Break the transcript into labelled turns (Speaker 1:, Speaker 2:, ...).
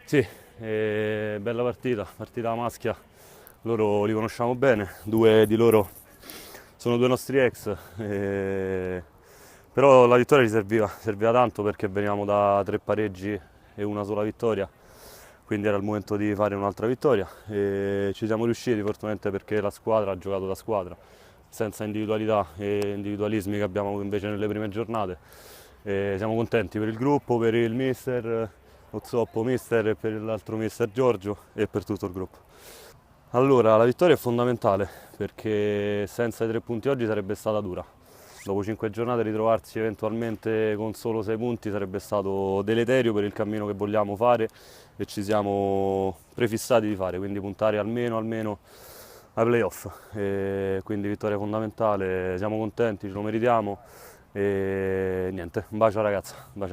Speaker 1: Sì, bella partita, partita maschia, loro li conosciamo bene, due di loro sono due nostri ex, però la vittoria ci serviva tanto perché venivamo da tre pareggi e una sola vittoria, quindi era il momento di fare un'altra vittoria e ci siamo riusciti fortunatamente perché la squadra ha giocato da squadra, senza individualità e individualismi che abbiamo avuto invece nelle prime giornate. E siamo contenti per il gruppo, per il mister, lo zoppo mister e per l'altro mister Giorgio e per tutto il gruppo. Allora, la vittoria è fondamentale perché senza i tre punti oggi sarebbe stata dura. Dopo 5 giornate ritrovarsi eventualmente con solo 6 punti sarebbe stato deleterio per il cammino che vogliamo fare e ci siamo prefissati di fare, quindi puntare almeno ai playoff. E quindi vittoria fondamentale, siamo contenti, ce lo meritiamo e niente, un bacio ragazza. Un bacio.